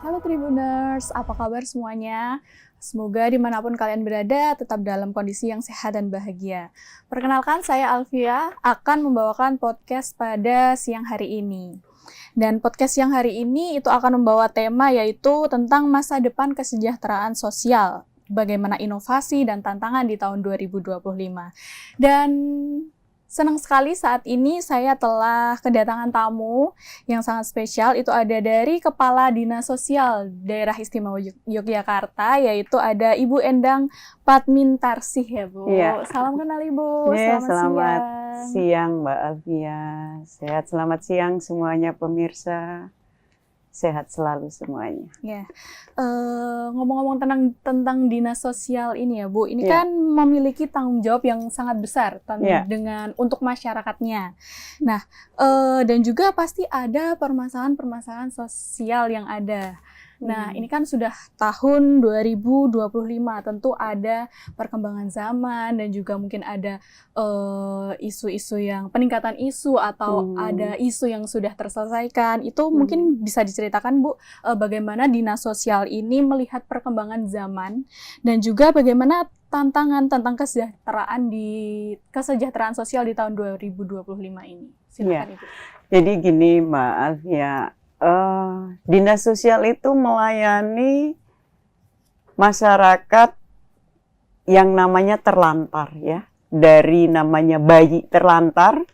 Halo Tribuners, apa kabar semuanya? Semoga dimanapun kalian berada tetap dalam kondisi yang sehat dan bahagia. Perkenalkan, saya Alfia akan membawakan podcast pada siang hari ini. Dan podcast siang hari ini itu akan membawa tema yaitu tentang masa depan kesejahteraan sosial. Bagaimana inovasi dan tantangan di tahun 2025. Dan senang sekali saat ini saya telah kedatangan tamu yang sangat spesial. Itu ada dari Kepala Dinas Sosial Daerah Istimewa Yogyakarta, yaitu ada Ibu Endang Padmintarsih ya Bu. Iya. Salam kenal Ibu, Ya, selamat selamat siang. siang Mbak Alfia. Sehat, selamat siang semuanya pemirsa. Sehat selalu semuanya. Ya, ngomong-ngomong tentang dinas sosial ini ya Bu, ini Ya. kan memiliki tanggung jawab yang sangat besar Ya. dengan untuk masyarakatnya. Nah, dan juga pasti ada permasalahan-permasalahan sosial yang ada. Nah, ini kan sudah tahun 2025, tentu ada perkembangan zaman dan juga mungkin ada isu-isu yang peningkatan isu atau ada isu yang sudah terselesaikan. Itu mungkin bisa diceritakan Bu, bagaimana dinas sosial ini melihat perkembangan zaman dan juga bagaimana tantangan tentang kesejahteraan sosial di tahun 2025 ini. Silakan Ibu. Jadi gini Mbak Alfia, dinas sosial itu melayani masyarakat yang namanya terlantar ya. Dari namanya bayi terlantar,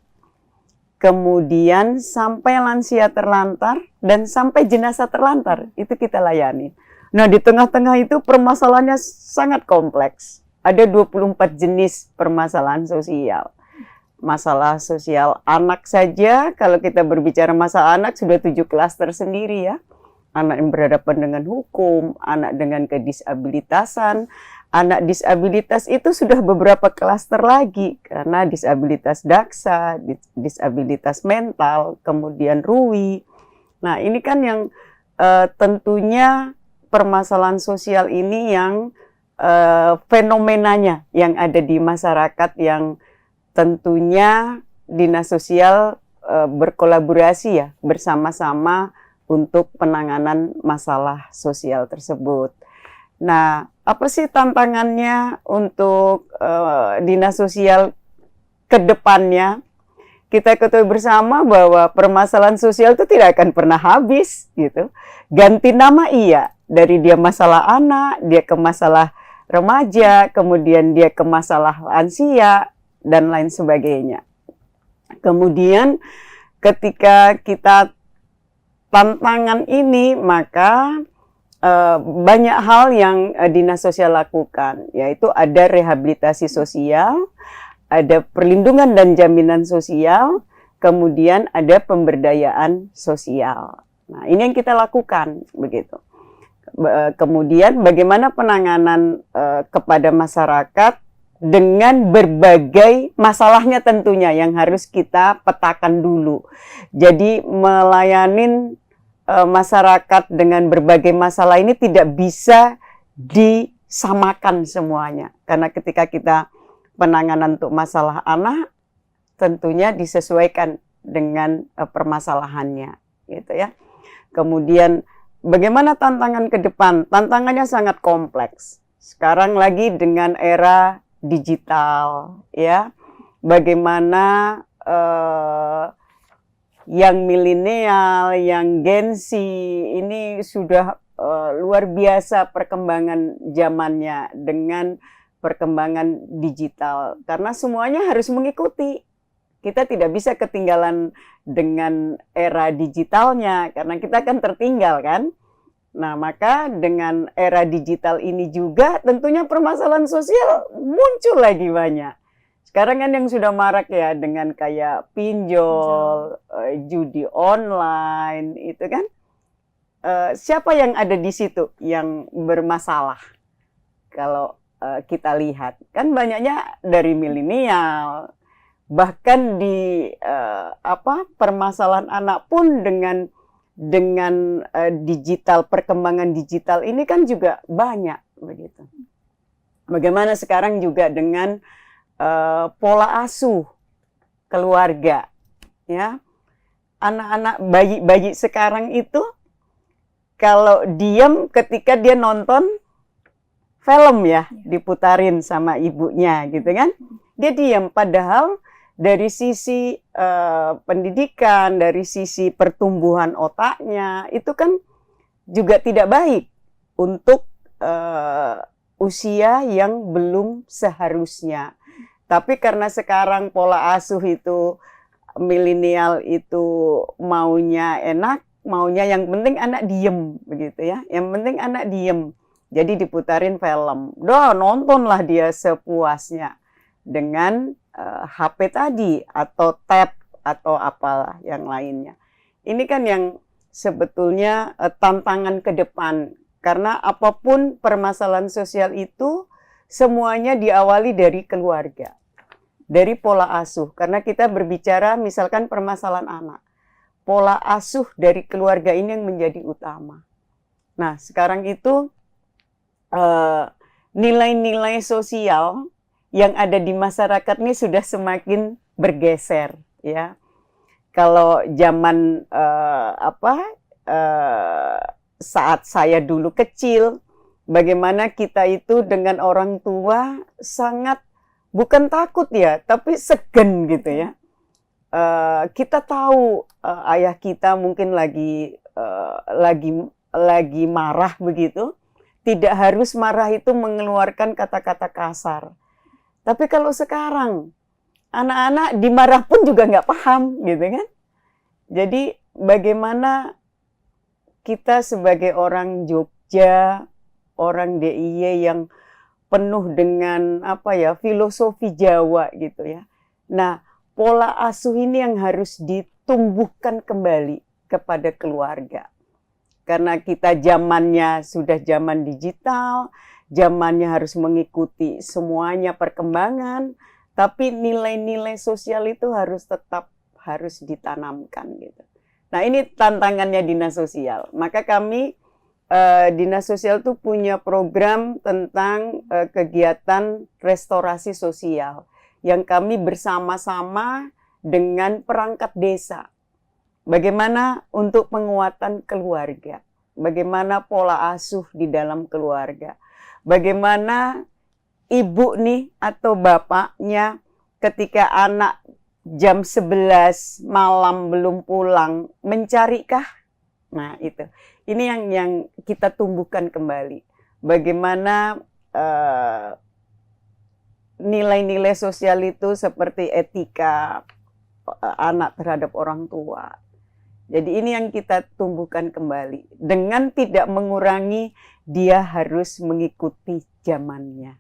kemudian sampai lansia terlantar, dan sampai jenazah terlantar, itu kita layani. Nah, di tengah-tengah itu permasalahannya sangat kompleks. Ada 24 jenis permasalahan sosial. Masalah sosial anak saja, kalau kita berbicara masalah anak, sudah 7 klaster sendiri ya. Anak yang berhadapan dengan hukum, anak dengan kedisabilitasan, anak disabilitas itu sudah beberapa klaster lagi, karena disabilitas daksa, disabilitas mental, kemudian RUI. Nah, ini kan yang tentunya permasalahan sosial ini yang fenomenanya yang ada di masyarakat, yang tentunya dinas sosial berkolaborasi ya bersama-sama untuk penanganan masalah sosial tersebut. Nah, apa sih tantangannya untuk dinas sosial ke depannya? Kita ketahui bersama bahwa permasalahan sosial itu tidak akan pernah habis gitu. Ganti nama iya, dari dia masalah anak, dia ke masalah remaja, kemudian dia ke masalah lansia, dan lain sebagainya. Kemudian ketika kita tantangan ini, maka banyak hal yang dinas sosial lakukan, yaitu ada rehabilitasi sosial, ada perlindungan dan jaminan sosial, kemudian ada pemberdayaan sosial. Nah, ini yang kita lakukan begitu. Kemudian bagaimana penanganan kepada masyarakat dengan berbagai masalahnya tentunya yang harus kita petakan dulu. Jadi melayani masyarakat dengan berbagai masalah ini tidak bisa disamakan semuanya. Karena ketika kita penanganan untuk masalah anak, tentunya disesuaikan dengan permasalahannya, gitu ya. Kemudian bagaimana tantangan ke depan? Tantangannya sangat kompleks. Sekarang lagi dengan era digital, ya, bagaimana yang milenial, yang Gen Z ini sudah luar biasa perkembangan zamannya dengan perkembangan digital, karena semuanya harus mengikuti. Kita tidak bisa ketinggalan dengan era digitalnya, karena kita kan tertinggal kan. Nah, maka dengan era digital ini juga tentunya permasalahan sosial muncul lagi banyak. Sekarang kan yang sudah marak ya dengan kayak pinjol, judi online, itu kan. Siapa yang ada di situ yang bermasalah? Kalau kita lihat, kan banyaknya dari milenial, bahkan di permasalahan anak pun dengan digital, perkembangan digital ini kan juga banyak begitu. Bagaimana sekarang juga dengan pola asuh keluarga, ya, anak-anak bayi sekarang itu kalau diam ketika dia nonton film ya, diputarin sama ibunya gitu kan, dia diam. Padahal dari sisi pendidikan, dari sisi pertumbuhan otaknya itu kan juga tidak baik untuk usia yang belum seharusnya. Tapi karena sekarang pola asuh itu milenial itu maunya enak, maunya yang penting anak diem begitu ya. Yang penting anak diem. Jadi diputarin film. Nontonlah dia sepuasnya dengan HP tadi atau tab atau apalah yang lainnya. Ini kan yang sebetulnya tantangan ke depan. Karena apapun permasalahan sosial itu semuanya diawali dari keluarga. Dari pola asuh. Karena kita berbicara misalkan permasalahan anak. Pola asuh dari keluarga ini yang menjadi utama. Nah, sekarang itu nilai-nilai sosial yang ada di masyarakat ini sudah semakin bergeser, ya. Kalau zaman saat saya dulu kecil, bagaimana kita itu dengan orang tua sangat bukan takut ya, tapi segan gitu ya. Kita tahu ayah kita mungkin lagi marah begitu. Tidak harus marah itu mengeluarkan kata-kata kasar. Tapi kalau sekarang anak-anak dimarah pun juga nggak paham gitu kan. Jadi bagaimana kita sebagai orang Jogja, orang DIY yang penuh dengan filosofi Jawa gitu ya. Nah, pola asuh ini yang harus ditumbuhkan kembali kepada keluarga. Karena kita zamannya sudah zaman digital, zamannya harus mengikuti semuanya perkembangan, tapi nilai-nilai sosial itu harus ditanamkan gitu. Nah, ini tantangannya dinas sosial. Maka kami dinas sosial itu punya program tentang kegiatan restorasi sosial yang kami bersama-sama dengan perangkat desa. Bagaimana untuk penguatan keluarga? Bagaimana pola asuh di dalam keluarga? Bagaimana ibu nih atau bapaknya ketika anak jam 11 malam belum pulang, mencarikah? Nah, itu. Ini yang kita tumbuhkan kembali. Bagaimana nilai-nilai sosial itu seperti etika anak terhadap orang tua. Jadi ini yang kita tumbuhkan kembali. Dengan tidak mengurangi, dia harus mengikuti zamannya.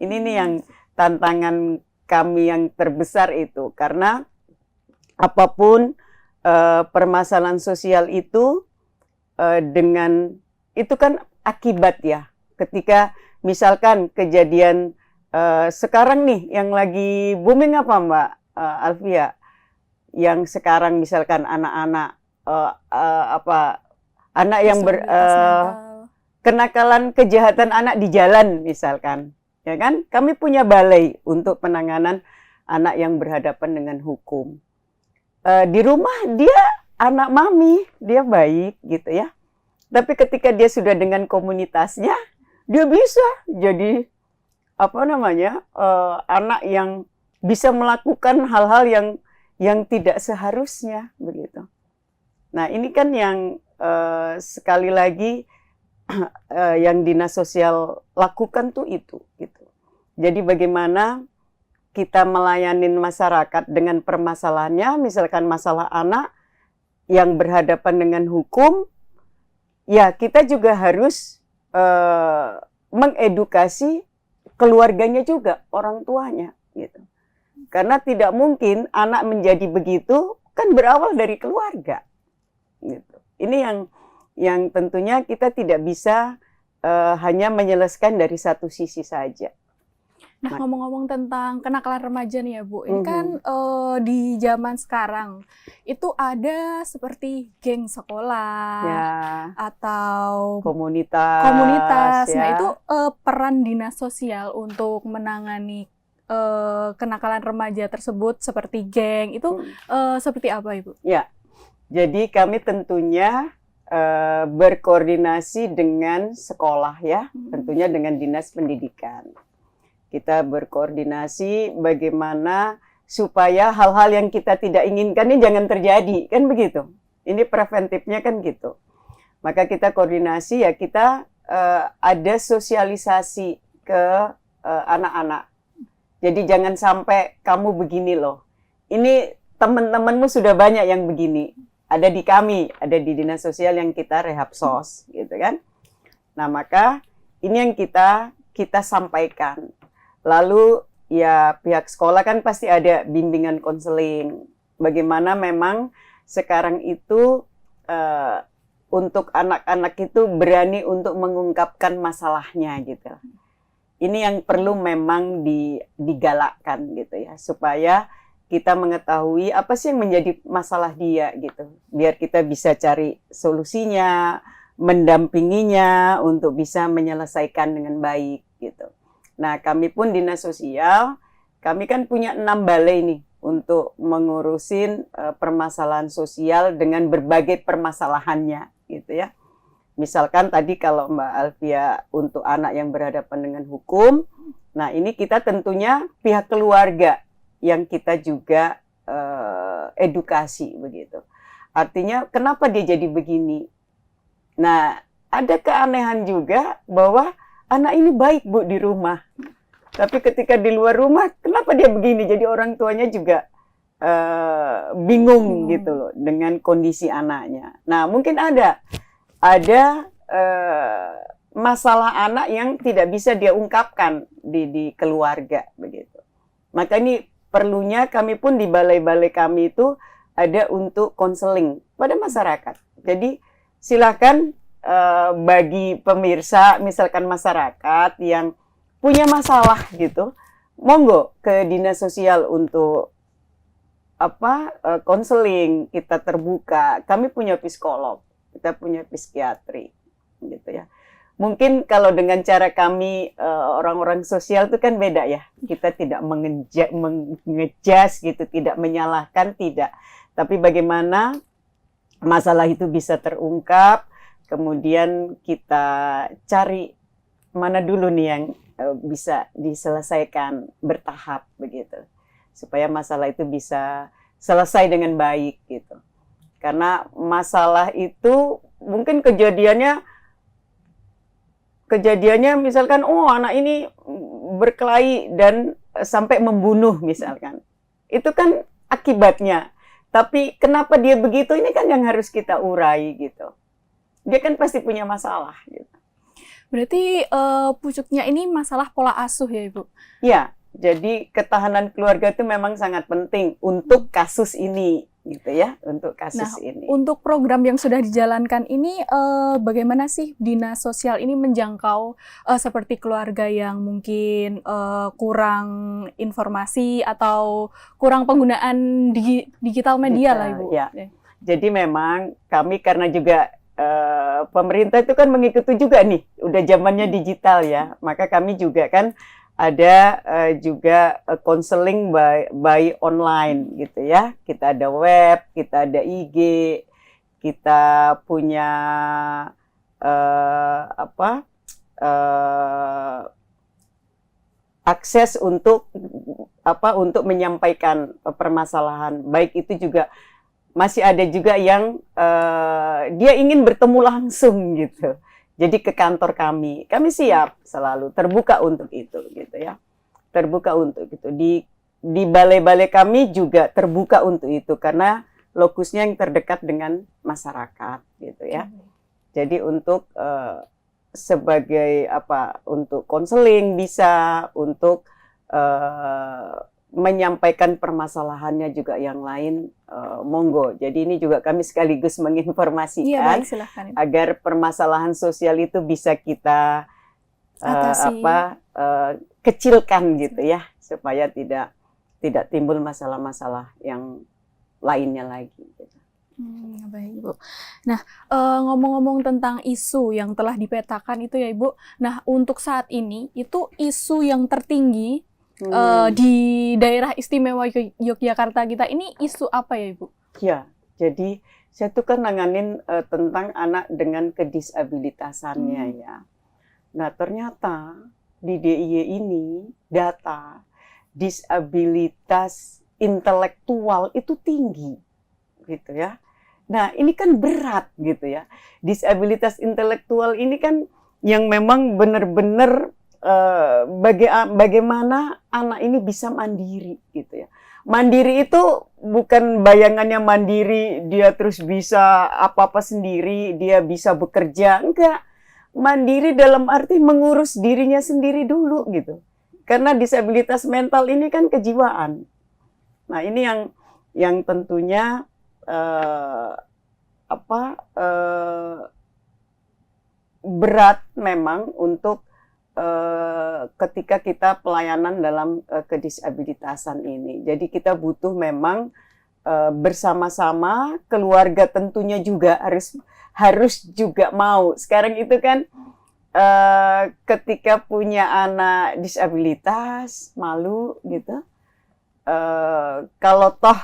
Ini nih yang tantangan kami yang terbesar itu. Karena apapun permasalahan sosial itu itu kan akibat ya. Ketika misalkan kejadian sekarang nih yang lagi booming apa Mbak Alfia? Yang sekarang misalkan anak-anak anak yang kenakalan kejahatan anak di jalan misalkan, ya kan? Kami punya balai untuk penanganan anak yang berhadapan dengan hukum. Di rumah dia anak mami, dia baik gitu ya. Tapi ketika dia sudah dengan komunitasnya, dia bisa jadi anak yang bisa melakukan hal-hal yang tidak seharusnya begitu. Nah, ini kan yang sekali lagi yang dinas sosial lakukan tuh itu gitu. Jadi bagaimana kita melayani masyarakat dengan permasalahannya, misalkan masalah anak yang berhadapan dengan hukum, ya kita juga harus mengedukasi keluarganya juga, orang tuanya gitu. Karena tidak mungkin anak menjadi begitu, kan berawal dari keluarga. Gitu. Ini yang tentunya kita tidak bisa hanya menyelesaikan dari satu sisi saja. Nah, ngomong-ngomong tentang kenakalan remaja nih ya Bu, ini kan di zaman sekarang itu ada seperti geng sekolah Ya, atau komunitas. Nah, Ya. itu peran dinas sosial untuk menangani kenakalan remaja tersebut seperti geng itu seperti apa Ibu? Ya, Jadi kami tentunya berkoordinasi dengan sekolah ya, tentunya dengan Dinas Pendidikan. Kita berkoordinasi bagaimana supaya hal-hal yang kita tidak inginkan ini jangan terjadi, kan begitu. Ini preventifnya kan gitu. Maka kita koordinasi ya, kita ada sosialisasi ke anak-anak. Jadi jangan sampai kamu begini loh. Ini teman-temanmu sudah banyak yang begini. Ada di kami, ada di Dinas Sosial yang kita rehabsos, gitu kan. Nah, maka ini yang kita sampaikan. Lalu ya pihak sekolah kan pasti ada bimbingan konseling. Bagaimana memang sekarang itu untuk anak-anak itu berani untuk mengungkapkan masalahnya gitu. Ini yang perlu memang digalakkan gitu ya, supaya kita mengetahui apa sih yang menjadi masalah dia gitu. Biar kita bisa cari solusinya, mendampinginya untuk bisa menyelesaikan dengan baik gitu. Nah, kami pun Dinas Sosial, kami kan punya 6 balai nih untuk mengurusin permasalahan sosial dengan berbagai permasalahannya gitu ya. Misalkan tadi kalau Mbak Alfia untuk anak yang berhadapan dengan hukum, nah ini kita tentunya pihak keluarga yang kita juga edukasi begitu. Artinya kenapa dia jadi begini? Nah, ada keanehan juga bahwa anak ini baik Bu di rumah. Tapi ketika di luar rumah, kenapa dia begini? Jadi orang tuanya juga bingung gitu loh dengan kondisi anaknya. Nah, mungkin ada masalah anak yang tidak bisa dia ungkapkan di keluarga begitu. Maka ini perlunya kami pun di balai-balai kami itu ada untuk konseling pada masyarakat. Jadi silakan bagi pemirsa, misalkan masyarakat yang punya masalah gitu, monggo ke Dinas Sosial untuk konseling. Kita terbuka. Kami punya psikolog, kita punya psikiatri, gitu ya. Mungkin kalau dengan cara kami orang-orang sosial itu kan beda ya. Kita tidak mengejas gitu, tidak menyalahkan, tidak. Tapi bagaimana masalah itu bisa terungkap, kemudian kita cari mana dulu nih yang bisa diselesaikan bertahap begitu. Supaya masalah itu bisa selesai dengan baik gitu. Karena masalah itu mungkin kejadiannya misalkan anak ini berkelahi dan sampai membunuh misalkan. Itu kan akibatnya. Tapi kenapa dia begitu, ini kan yang harus kita urai gitu. Dia kan pasti punya masalah gitu. Berarti pucuknya ini masalah pola asuh ya Ibu? Ya, jadi ketahanan keluarga itu memang sangat penting untuk kasus ini gitu ya, untuk kasus ini. Untuk program yang sudah dijalankan ini bagaimana sih Dinas Sosial ini menjangkau seperti keluarga yang mungkin kurang informasi atau kurang penggunaan digital media lah Ibu? Ya. Jadi memang kami karena juga pemerintah itu kan mengikuti juga nih, udah zamannya digital ya, maka kami juga kan ada juga konseling by online gitu ya. Kita ada web, kita ada IG, kita punya akses untuk menyampaikan permasalahan. Baik itu juga masih ada juga yang dia ingin bertemu langsung gitu. Jadi ke kantor kami siap selalu terbuka untuk itu gitu ya. Terbuka untuk itu. Di balai-balai kami juga terbuka untuk itu karena lokusnya yang terdekat dengan masyarakat gitu ya. Jadi untuk sebagai untuk konseling bisa, untuk menyampaikan permasalahannya juga yang lain, monggo. Jadi ini juga kami sekaligus menginformasikan agar permasalahan sosial itu bisa kita kecilkan gitu ya, supaya tidak timbul masalah-masalah yang lainnya lagi. Gitu. Baik Ibu. Nah, ngomong-ngomong tentang isu yang telah dipetakan itu ya Ibu. Nah, untuk saat ini itu isu yang tertinggi di daerah istimewa Yogyakarta kita ini isu apa ya Ibu? Ya, Jadi saya tuh kan nanganin tentang anak dengan kedisabilitasannya ya. Nah ternyata di DIY ini data disabilitas intelektual itu tinggi gitu ya. Nah ini kan berat gitu ya. Disabilitas intelektual ini kan yang memang benar-benar bagaimana anak ini bisa mandiri gitu ya. Mandiri itu bukan bayangannya mandiri dia terus bisa apa-apa sendiri, dia bisa bekerja, enggak. Mandiri dalam arti mengurus dirinya sendiri dulu gitu. Karena disabilitas mental ini kan kejiwaan. Nah, ini yang tentunya berat memang untuk ketika kita pelayanan dalam kedisabilitasan ini. Jadi kita butuh memang bersama-sama, keluarga tentunya juga harus juga mau. Sekarang itu kan ketika punya anak disabilitas, malu gitu. Kalau toh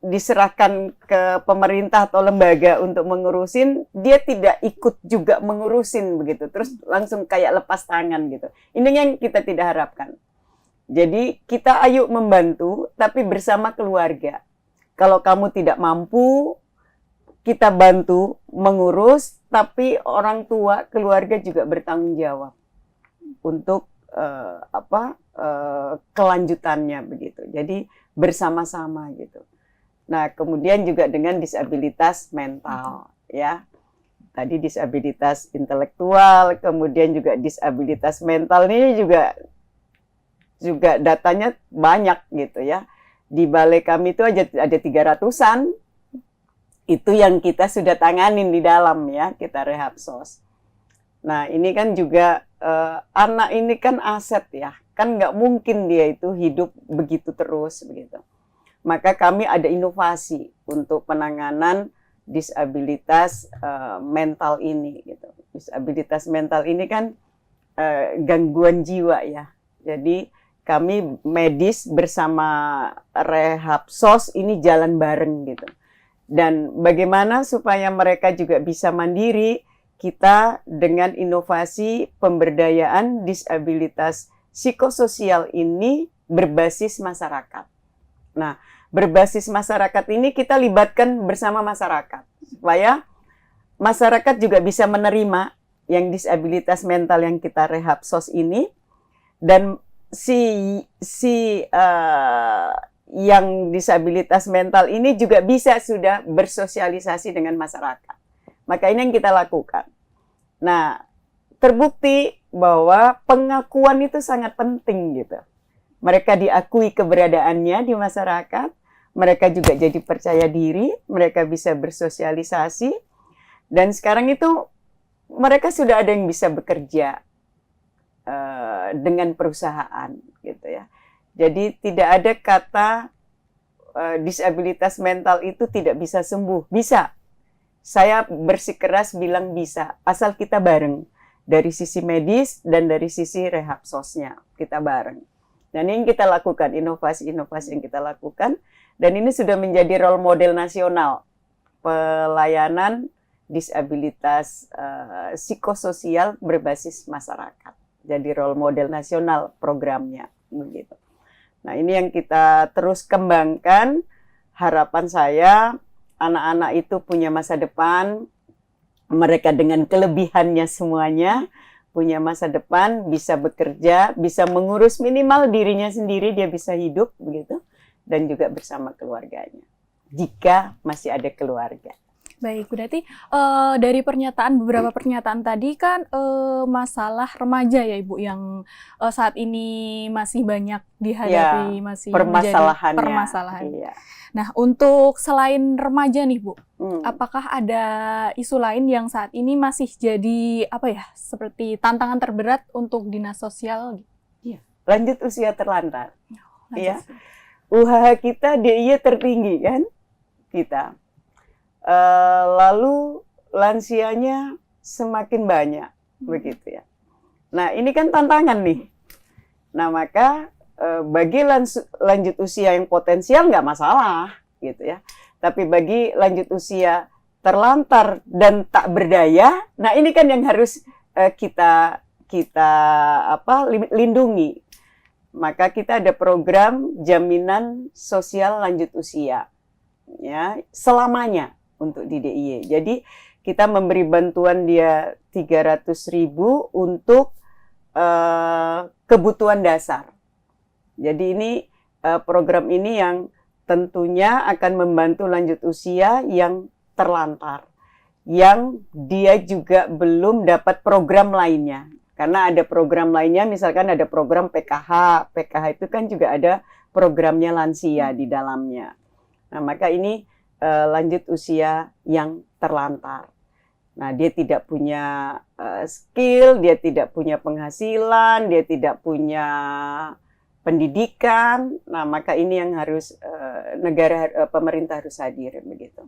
diserahkan ke pemerintah atau lembaga untuk mengurusin, dia tidak ikut juga mengurusin begitu. Terus langsung kayak lepas tangan gitu. Ini yang kita tidak harapkan. Jadi kita ayo membantu, tapi bersama keluarga. Kalau kamu tidak mampu, kita bantu mengurus, tapi orang tua, keluarga juga bertanggung jawab untuk kelanjutannya begitu. Jadi bersama-sama gitu. Nah, kemudian juga dengan disabilitas mental, ya. Tadi disabilitas intelektual, kemudian juga disabilitas mental ini juga datanya banyak gitu ya. Di balai kami itu aja ada 300-an. Itu yang kita sudah tanganin di dalam ya, kita rehab sos. Nah, ini kan juga anak ini kan aset ya. Kan nggak mungkin dia itu hidup begitu terus begitu. Maka kami ada inovasi untuk penanganan disabilitas mental ini gitu. Disabilitas mental ini kan gangguan jiwa ya. Jadi kami medis bersama rehab sos ini jalan bareng gitu. Dan bagaimana supaya mereka juga bisa mandiri, kita dengan inovasi pemberdayaan disabilitas psikososial ini berbasis masyarakat. Nah, berbasis masyarakat ini kita libatkan bersama masyarakat supaya masyarakat juga bisa menerima yang disabilitas mental yang kita rehab sos ini, dan yang disabilitas mental ini juga bisa sudah bersosialisasi dengan masyarakat. Maka ini yang kita lakukan. Nah, terbukti bahwa pengakuan itu sangat penting gitu. Mereka diakui keberadaannya di masyarakat, mereka juga jadi percaya diri, mereka bisa bersosialisasi, dan sekarang itu mereka sudah ada yang bisa bekerja dengan perusahaan gitu ya. Jadi tidak ada kata disabilitas mental itu tidak bisa sembuh. Bisa. Saya bersikeras bilang bisa, asal kita bareng dari sisi medis dan dari sisi rehab sosnya kita bareng. Dan ini kita lakukan, inovasi-inovasi yang kita lakukan. Dan ini sudah menjadi role model nasional pelayanan disabilitas psikososial berbasis masyarakat. Jadi role model nasional programnya begitu. Nah, ini yang kita terus kembangkan. Harapan saya anak-anak itu punya masa depan. Mereka dengan kelebihannya semuanya punya masa depan, bisa bekerja, bisa mengurus minimal dirinya sendiri, dia bisa hidup begitu, dan juga bersama keluarganya. Jika masih ada keluarga. Baik, berarti dari beberapa pernyataan tadi kan masalah remaja ya Ibu yang saat ini masih banyak dihadapi, Ya, masih permasalahannya. menjadi permasalahan. Iya. Nah, untuk selain remaja nih Bu, apakah ada isu lain yang saat ini masih jadi seperti tantangan terberat untuk dinas sosial? Iya. Lanjut usia terlantar. Iya. UHH kita DIY tertinggi kan kita. Lalu lansianya semakin banyak begitu ya. Nah, ini kan tantangan nih. Nah, maka bagi lanjut usia yang potensial nggak masalah gitu ya. Tapi bagi lanjut usia terlantar dan tak berdaya, nah ini kan yang harus kita lindungi. Maka kita ada program jaminan sosial lanjut usia, ya, selamanya untuk di DIY. Jadi kita memberi bantuan dia 300.000 untuk kebutuhan dasar. Jadi ini program ini yang tentunya akan membantu lanjut usia yang terlantar, yang dia juga belum dapat program lainnya. Karena ada program lainnya, misalkan ada program PKH. PKH itu kan juga ada programnya lansia di dalamnya. Nah, maka ini lanjut usia yang terlantar. Nah, dia tidak punya skill, dia tidak punya penghasilan, dia tidak punya pendidikan. Nah, maka ini yang harus pemerintah harus hadir begitu.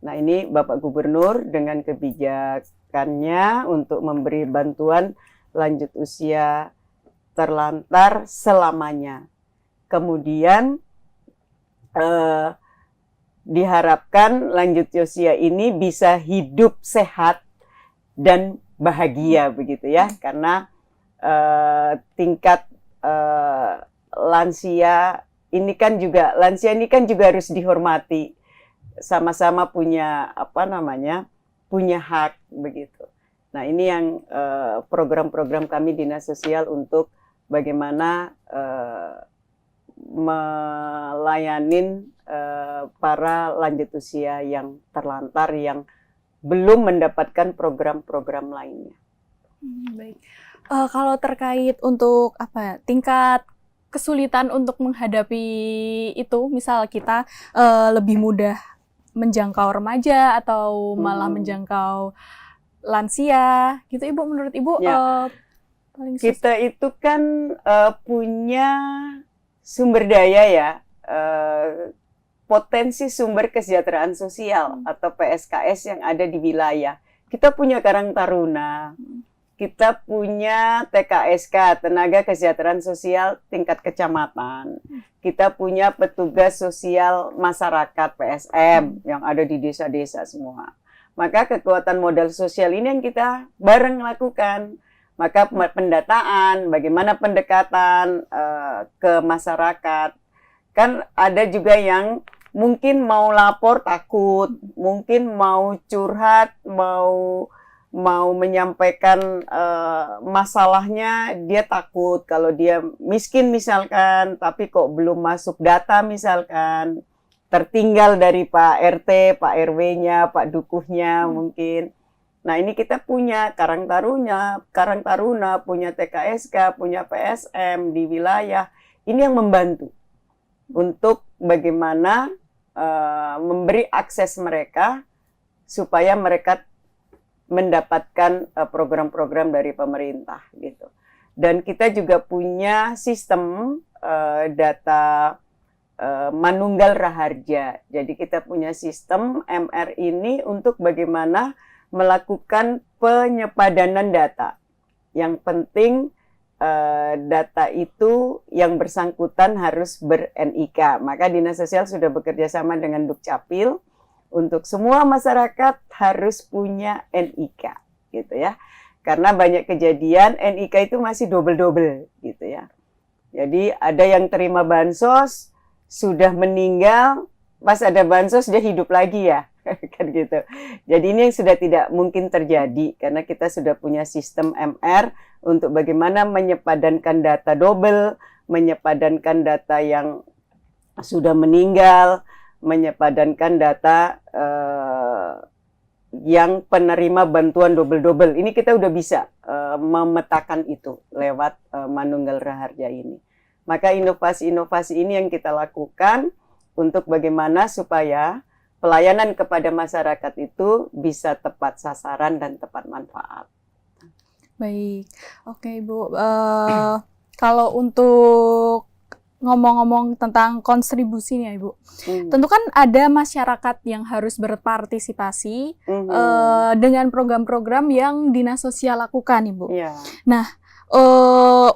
Nah, ini Bapak Gubernur dengan kebijakannya untuk memberi bantuan lanjut usia terlantar selamanya. Kemudian diharapkan lanjut usia ini bisa hidup sehat dan bahagia begitu ya, karena tingkat lansia ini kan juga harus dihormati, sama-sama punya punya hak begitu. Nah, ini yang program-program kami Dinas Sosial untuk bagaimana melayanin para lanjut usia yang terlantar yang belum mendapatkan program-program lainnya. Baik. Kalau terkait untuk tingkat kesulitan untuk menghadapi itu, misal kita lebih mudah menjangkau remaja atau malah menjangkau lansia, gitu Ibu, menurut Ibu Ya. paling kita itu kan punya sumber daya ya, potensi sumber kesejahteraan sosial atau PSKS yang ada di wilayah. Kita punya Karang Taruna, kita punya TKSK, Tenaga Kesejahteraan Sosial tingkat kecamatan. Kita punya petugas sosial masyarakat PSM yang ada di desa-desa semua. Maka kekuatan modal sosial ini yang kita bareng lakukan. Maka pendataan, bagaimana pendekatan ke masyarakat. Kan ada juga yang mungkin mau lapor takut, mungkin mau curhat, mau menyampaikan masalahnya, dia takut kalau dia miskin misalkan, tapi kok belum masuk data misalkan, tertinggal dari Pak RT, Pak RW-nya, Pak Dukuhnya mungkin. Nah, ini kita punya Karang Taruna, punya TKSK, punya PSM di wilayah. Ini yang membantu untuk bagaimana memberi akses mereka supaya mereka mendapatkan program-program dari pemerintah gitu. Dan kita juga punya sistem data Manunggal Raharja. Jadi kita punya sistem MR ini untuk bagaimana melakukan penyepadanan data. Yang penting data itu yang bersangkutan harus ber-NIK. Maka Dinas Sosial sudah bekerja sama dengan Dukcapil untuk semua masyarakat harus punya NIK gitu ya. Karena banyak kejadian NIK itu masih double-double gitu ya. Jadi ada yang terima bansos sudah meninggal, pas ada bansos dia hidup lagi ya. Kan gitu. Jadi ini yang sudah tidak mungkin terjadi karena kita sudah punya sistem MR untuk bagaimana menyepadankan data double, menyepadankan data yang sudah meninggal, menyepadankan data yang penerima bantuan double-double. Ini kita udah bisa memetakan itu lewat Manunggal Raharja ini. Maka inovasi-inovasi ini yang kita lakukan untuk bagaimana supaya pelayanan kepada masyarakat itu bisa tepat sasaran dan tepat manfaat. Baik, oke Ibu. Kalau untuk ngomong-ngomong tentang kontribusi nih Ibu, tentu kan ada masyarakat yang harus berpartisipasi dengan program-program yang Dinas Sosial lakukan Ibu. Yeah. Nah,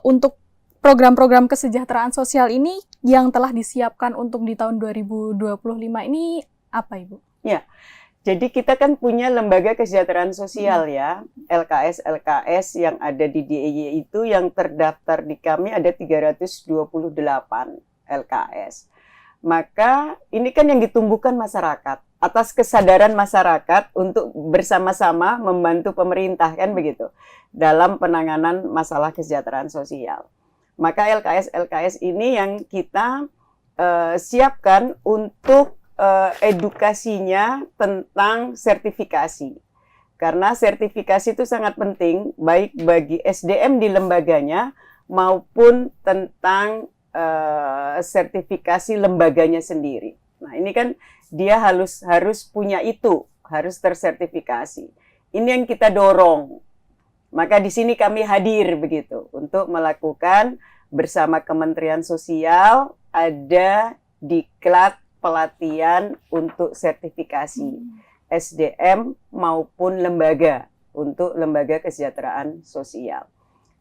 untuk program-program kesejahteraan sosial ini yang telah disiapkan untuk di tahun 2025 ini apa, Ibu? Ya, jadi kita kan punya lembaga kesejahteraan sosial ya, LKS yang ada di DIY itu yang terdaftar di kami ada 328 LKS. Maka ini kan yang ditumbuhkan masyarakat, atas kesadaran masyarakat untuk bersama-sama membantu pemerintah kan begitu, dalam penanganan masalah kesejahteraan sosial. Maka LKS ini yang kita siapkan untuk edukasinya tentang sertifikasi. Karena sertifikasi itu sangat penting, baik bagi SDM di lembaganya maupun tentang sertifikasi lembaganya sendiri. Nah, ini kan dia harus punya itu, harus tersertifikasi. Ini yang kita dorong. Maka di sini kami hadir begitu untuk melakukan bersama Kementerian Sosial ada diklat pelatihan untuk sertifikasi SDM maupun lembaga untuk lembaga kesejahteraan sosial.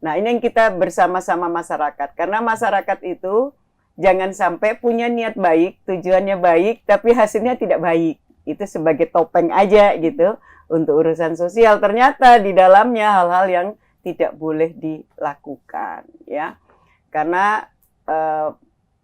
Nah, ini yang kita bersama-sama masyarakat, karena masyarakat itu jangan sampai punya niat baik, tujuannya baik, tapi hasilnya tidak baik. Itu sebagai topeng aja gitu untuk urusan sosial. Ternyata di dalamnya hal-hal yang tidak boleh dilakukan, ya. Karena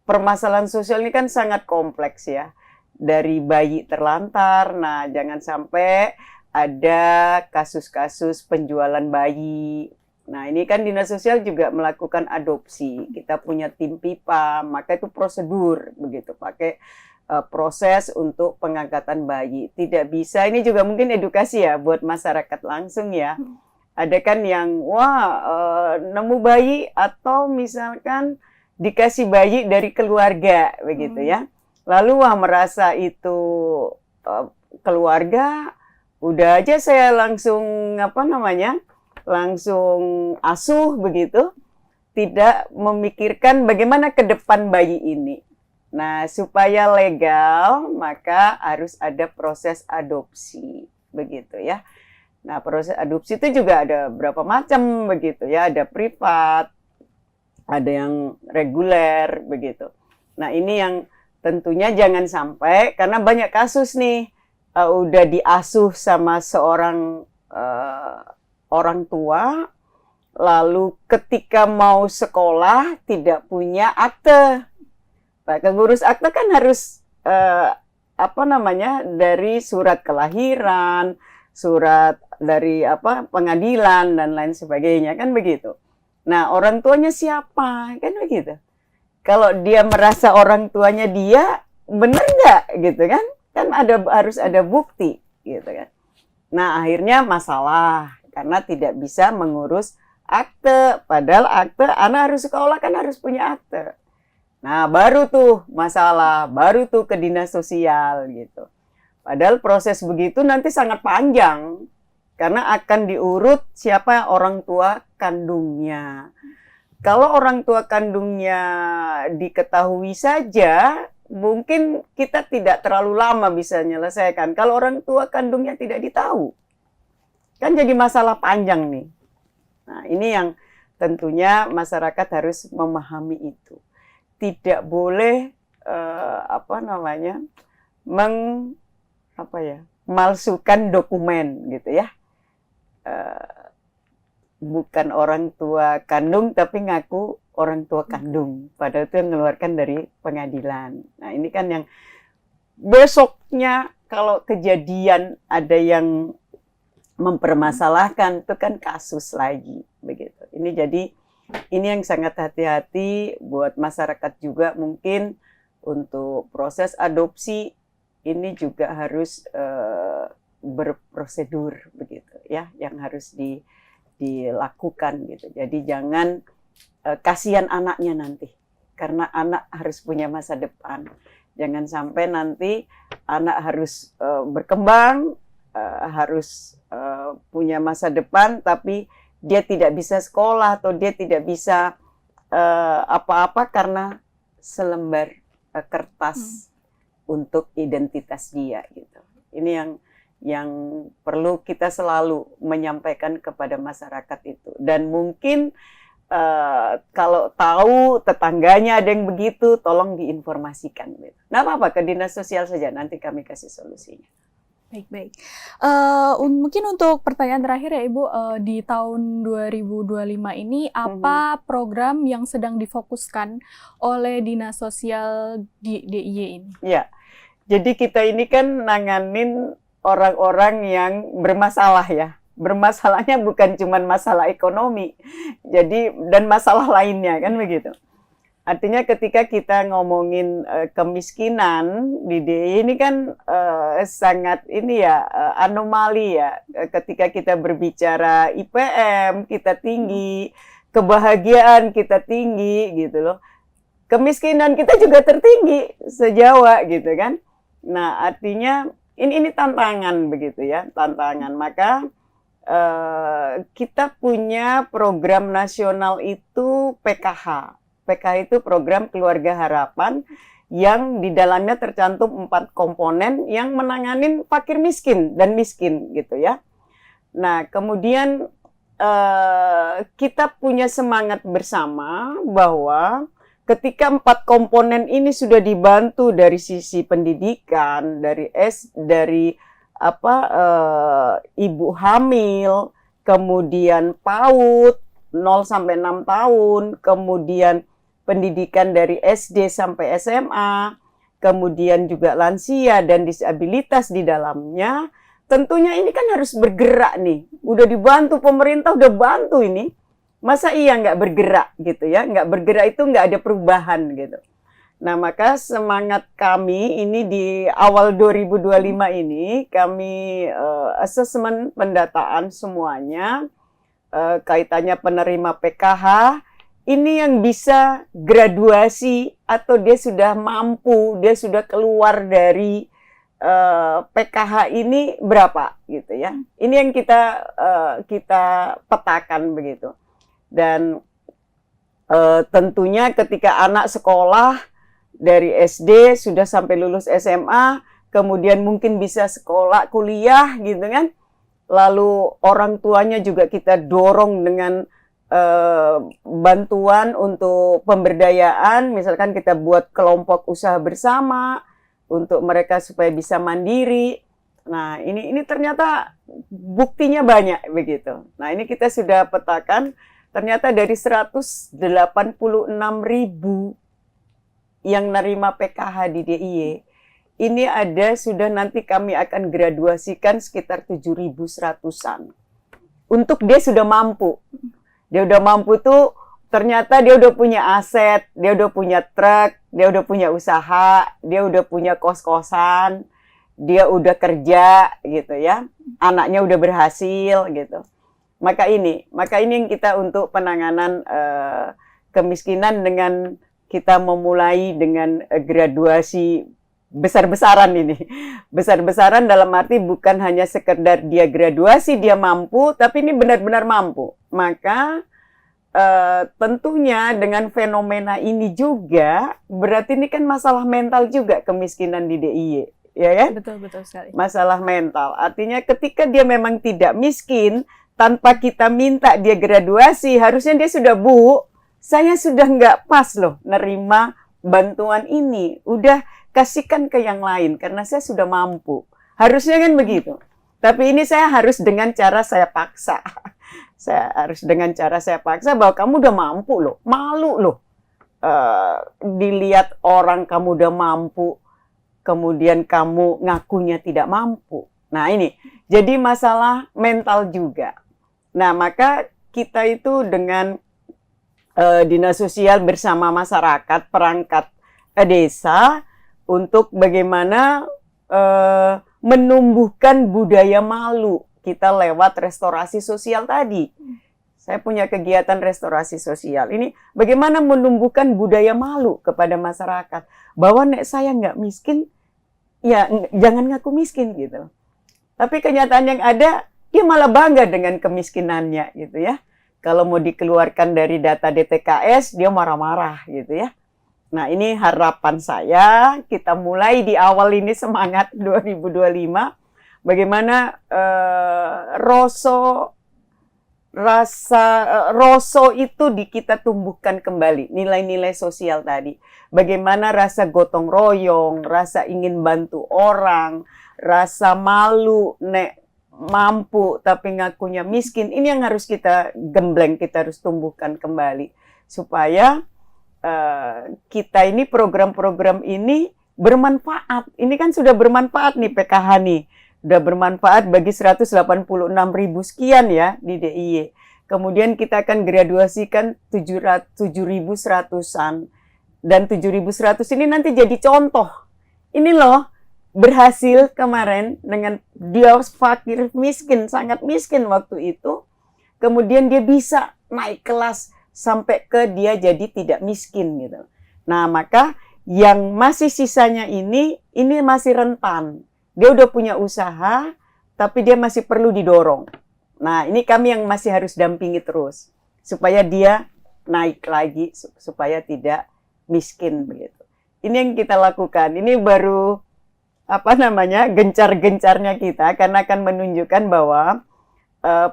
permasalahan sosial ini kan sangat kompleks ya. Dari bayi terlantar, nah jangan sampai ada kasus-kasus penjualan bayi. Nah, ini kan Dinas Sosial juga melakukan adopsi. Kita punya tim pipa, maka itu prosedur begitu, pakai proses untuk pengangkatan bayi. Tidak bisa, ini juga mungkin edukasi ya buat masyarakat langsung ya. Ada kan yang nemu bayi atau misalkan dikasih bayi dari keluarga begitu ya. Lalu merasa itu keluarga, udah aja saya langsung langsung asuh begitu, tidak memikirkan bagaimana ke depan bayi ini. Nah, supaya legal maka harus ada proses adopsi begitu ya. Nah, proses adopsi itu juga ada berapa macam begitu ya, ada privat, ada yang reguler begitu. Nah, ini yang tentunya jangan sampai, karena banyak kasus nih udah diasuh sama seorang orang tua, lalu ketika mau sekolah tidak punya akte. Nah, pengurus akte kan harus dari surat kelahiran, surat dari pengadilan dan lain sebagainya kan begitu. Nah, orang tuanya siapa kan begitu. Kalau dia merasa orang tuanya dia, benar nggak gitu kan? Kan harus ada bukti gitu kan. Nah, akhirnya masalah karena tidak bisa mengurus akte. Padahal akte anak harus sekolah kan harus punya akte. Nah, baru tuh masalah, baru tuh ke Dinas Sosial gitu. Padahal proses begitu nanti sangat panjang karena akan diurut siapa orang tua kandungnya. Kalau orang tua kandungnya diketahui saja, mungkin kita tidak terlalu lama bisa menyelesaikan. Kalau orang tua kandungnya tidak ditahu, kan jadi masalah panjang nih. Nah, ini yang tentunya masyarakat harus memahami itu. Tidak boleh malsukan dokumen gitu ya. Bukan orang tua kandung tapi ngaku orang tua kandung, padahal itu yang mengeluarkan dari pengadilan. Nah, ini kan yang besoknya kalau kejadian ada yang mempermasalahkan itu kan kasus lagi begitu. Ini jadi ini yang sangat hati-hati buat masyarakat juga, mungkin untuk proses adopsi ini juga harus berprosedur begitu ya, yang harus dilakukan gitu. Jadi jangan kasihan anaknya nanti, karena anak harus punya masa depan. Jangan sampai nanti anak harus berkembang, harus punya masa depan, tapi dia tidak bisa sekolah atau dia tidak bisa apa-apa karena selembar kertas untuk identitas dia gitu. Ini yang perlu kita selalu menyampaikan kepada masyarakat itu. Dan mungkin kalau tahu tetangganya ada yang begitu, tolong diinformasikan. Gitu. Nah, apa-apa ke dinas sosial saja, nanti kami kasih solusinya. Baik-baik. Mungkin untuk pertanyaan terakhir ya Ibu, di tahun 2025 ini apa program yang sedang difokuskan oleh dinas sosial di DIY ini? Ya, jadi kita ini kan nanganin orang-orang yang bermasalah ya. Bermasalahnya bukan cuma masalah ekonomi, jadi dan masalah lainnya kan begitu. Artinya ketika kita ngomongin kemiskinan di DIY ini kan sangat ini ya anomali ya. Ketika kita berbicara IPM kita tinggi, kebahagiaan kita tinggi gitu loh. Kemiskinan kita juga tertinggi se-Jawa gitu kan. Nah, artinya ini tantangan begitu ya, tantangan. Maka kita punya program nasional itu PKH. PKH itu program Keluarga Harapan yang di dalamnya tercantum 4 komponen yang menanganin fakir miskin dan miskin gitu ya. Nah, kemudian kita punya semangat bersama bahwa ketika 4 komponen ini sudah dibantu dari sisi pendidikan, dari ibu hamil, kemudian PAUD 0 sampai 6 tahun, kemudian pendidikan dari SD sampai SMA, kemudian juga lansia dan disabilitas di dalamnya. Tentunya ini kan harus bergerak nih. Udah dibantu pemerintah, udah bantu ini. Masa iya nggak bergerak gitu ya? Nggak bergerak itu nggak ada perubahan gitu. Nah, maka semangat kami ini di awal 2025 ini, kami asesmen pendataan semuanya, kaitannya penerima PKH, ini yang bisa graduasi atau dia sudah mampu, dia sudah keluar dari PKH ini berapa gitu ya. Ini yang kita petakan begitu. Dan tentunya ketika anak sekolah dari SD sudah sampai lulus SMA, kemudian mungkin bisa sekolah, kuliah gitu kan. Lalu orang tuanya juga kita dorong dengan bantuan untuk pemberdayaan, misalkan kita buat kelompok usaha bersama untuk mereka supaya bisa mandiri. Nah, ini ternyata buktinya banyak begitu. Nah, ini kita sudah petakan ternyata dari 186.000 yang nerima PKH di DIY, ini ada sudah nanti kami akan graduasikan sekitar 7.100-an. Untuk dia sudah mampu. Dia udah mampu tuh ternyata dia udah punya aset, dia udah punya truk, dia udah punya usaha, dia udah punya kos-kosan, dia udah kerja gitu ya. Anaknya udah berhasil gitu. Maka ini yang kita untuk penanganan kemiskinan dengan kita memulai dengan graduasi besar-besaran ini. Besar-besaran dalam arti bukan hanya sekedar dia graduasi, dia mampu, tapi ini benar-benar mampu. Maka tentunya dengan fenomena ini juga, berarti ini kan masalah mental juga kemiskinan di DIY. Ya kan? Betul sekali. Masalah mental. Artinya ketika dia memang tidak miskin, tanpa kita minta dia graduasi, harusnya dia sudah, Bu, saya sudah nggak pas loh nerima bantuan ini. Udah kasihkan ke yang lain karena saya sudah mampu. Harusnya kan begitu. Tapi ini saya harus dengan cara saya paksa. Saya harus dengan cara saya paksa bahwa kamu udah mampu loh. Malu loh. Dilihat orang kamu udah mampu, kemudian kamu ngakunya tidak mampu. Nah ini, jadi masalah mental juga. Nah maka kita itu dengan dinas sosial bersama masyarakat, perangkat desa, untuk bagaimana menumbuhkan budaya malu kita lewat restorasi sosial tadi. Saya punya kegiatan restorasi sosial. Ini bagaimana menumbuhkan budaya malu kepada masyarakat. Bahwa nek saya nggak miskin, ya jangan ngaku miskin gitu. Tapi kenyataan yang ada, dia malah bangga dengan kemiskinannya gitu ya. Kalau mau dikeluarkan dari data DTKS, dia marah-marah gitu ya. Nah ini harapan saya, kita mulai di awal ini semangat 2025, bagaimana rasa rasa rasa itu kita tumbuhkan kembali, nilai-nilai sosial tadi. Bagaimana rasa gotong royong, rasa ingin bantu orang, rasa malu nek mampu tapi ngakunya miskin. Ini yang harus kita gembleng, kita harus tumbuhkan kembali supaya kita ini program-program ini bermanfaat. Ini kan sudah bermanfaat nih PKH nih. Sudah bermanfaat bagi 186.000 sekian ya di DIY. Kemudian kita akan graduasikan 7.100-an. Dan 7.100 ini nanti jadi contoh. Ini loh, berhasil kemarin dengan dia fakir miskin, sangat miskin waktu itu. Kemudian dia bisa naik kelas sampai ke dia jadi tidak miskin gitu. Nah, maka yang masih sisanya ini masih rentan. Dia udah punya usaha, tapi dia masih perlu didorong. Nah, ini kami yang masih harus dampingi terus. Supaya dia naik lagi, supaya tidak miskin begitu. Ini yang kita lakukan. Ini baru, gencar-gencarnya kita, karena akan menunjukkan bahwa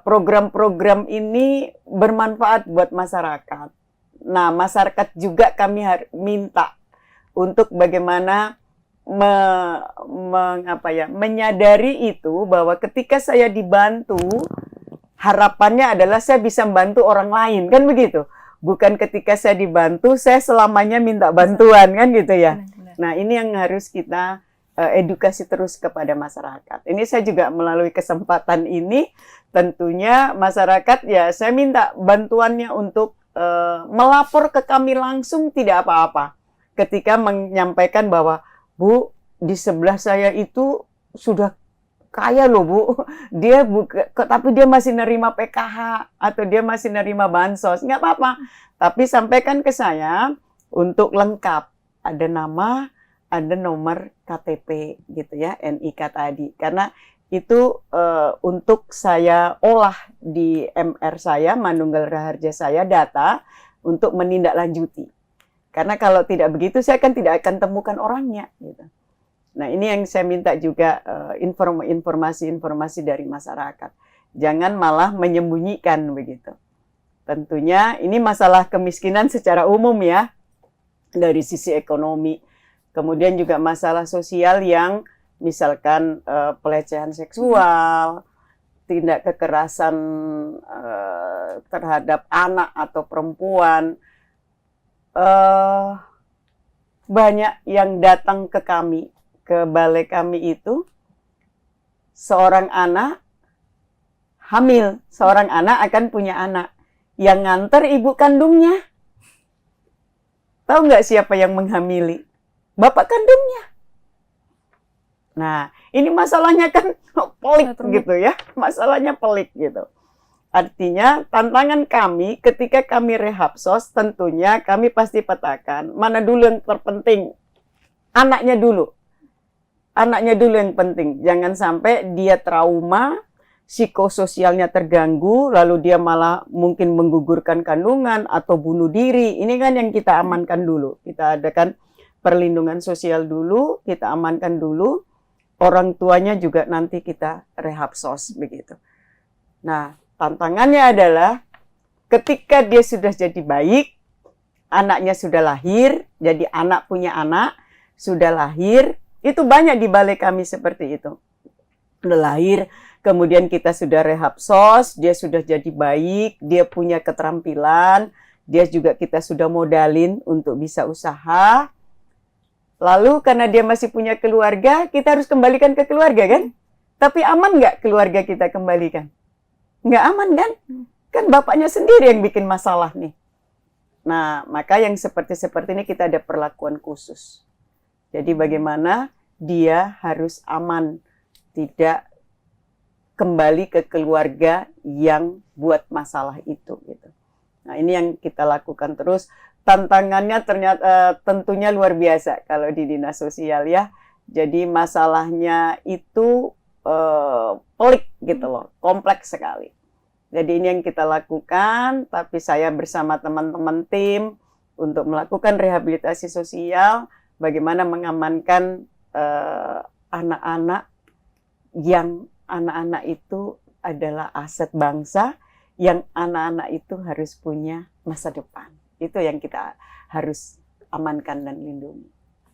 program-program ini bermanfaat buat masyarakat. Nah, masyarakat juga kami minta untuk bagaimana menyadari itu bahwa ketika saya dibantu, harapannya adalah saya bisa membantu orang lain, kan begitu. Bukan ketika saya dibantu, saya selamanya minta bantuan, kan gitu ya. Nah, ini yang harus kita edukasi terus kepada masyarakat. Ini saya juga melalui kesempatan ini, tentunya masyarakat ya saya minta bantuannya untuk melapor ke kami langsung tidak apa-apa. Ketika menyampaikan bahwa, Bu, di sebelah saya itu sudah kaya loh, Bu. Dia tapi dia masih nerima PKH atau dia masih nerima bansos. Nggak apa-apa. Tapi sampaikan ke saya untuk lengkap. Ada nama, ada nomor KTP gitu ya, NIK tadi. Karena itu untuk saya olah di MR saya, Manunggal Raharja saya, data untuk menindaklanjuti. Karena kalau tidak begitu, saya tidak akan temukan orangnya. Gitu. Nah, ini yang saya minta juga informasi-informasi dari masyarakat. Jangan malah menyembunyikan begitu. Tentunya ini masalah kemiskinan secara umum ya, dari sisi ekonomi. Kemudian juga masalah sosial yang misalkan pelecehan seksual, tindak kekerasan terhadap anak atau perempuan. Banyak yang datang ke kami, ke balai kami itu, seorang anak hamil, seorang anak akan punya anak, yang nganter ibu kandungnya. Tahu nggak siapa yang menghamili? Bapak kandungnya. Nah, ini masalahnya kan pelik gitu ya, masalahnya pelik gitu. Artinya tantangan kami ketika kami rehabsos, tentunya kami pasti petakan mana dulu yang terpenting. Anaknya dulu. Anaknya dulu yang penting. Jangan sampai dia trauma, psikososialnya terganggu, lalu dia malah mungkin menggugurkan kandungan atau bunuh diri. Ini kan yang kita amankan dulu. Kita adakan perlindungan sosial dulu, kita amankan dulu. Orang tuanya juga nanti kita rehabsos begitu. Nah, tantangannya adalah ketika dia sudah jadi baik, anaknya sudah lahir, jadi anak punya anak, sudah lahir, itu banyak di balai kami seperti itu. Sudah lahir, kemudian kita sudah rehabsos, dia sudah jadi baik, dia punya keterampilan, dia juga kita sudah modalin untuk bisa usaha. Lalu karena dia masih punya keluarga, kita harus kembalikan ke keluarga kan? Tapi aman nggak keluarga kita kembalikan? Nggak aman kan? Kan bapaknya sendiri yang bikin masalah nih. Nah, maka yang seperti ini kita ada perlakuan khusus. Jadi bagaimana dia harus aman, tidak kembali ke keluarga yang buat masalah itu. Gitu. Nah, ini yang kita lakukan terus. Tantangannya ternyata tentunya luar biasa kalau di dinas sosial ya. Jadi masalahnya itu pelik gitu loh, kompleks sekali. Jadi ini yang kita lakukan, tapi saya bersama teman-teman tim untuk melakukan rehabilitasi sosial, bagaimana mengamankan anak-anak yang anak-anak itu adalah aset bangsa, yang anak-anak itu harus punya masa depan. Itu yang kita harus amankan dan lindungi.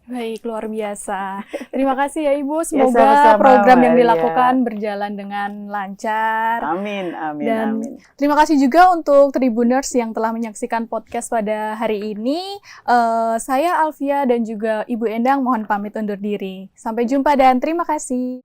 Baik, luar biasa. Terima kasih ya Ibu. Ya, Semoga sama-sama, program yang Mbak Alia. dilakukan berjalan dengan lancar. Amin, amin, Dan amin. terima kasih juga untuk Tribuners yang telah menyaksikan podcast pada hari ini. Saya Alfia dan juga Ibu Endang mohon pamit undur diri. Sampai jumpa dan terima kasih.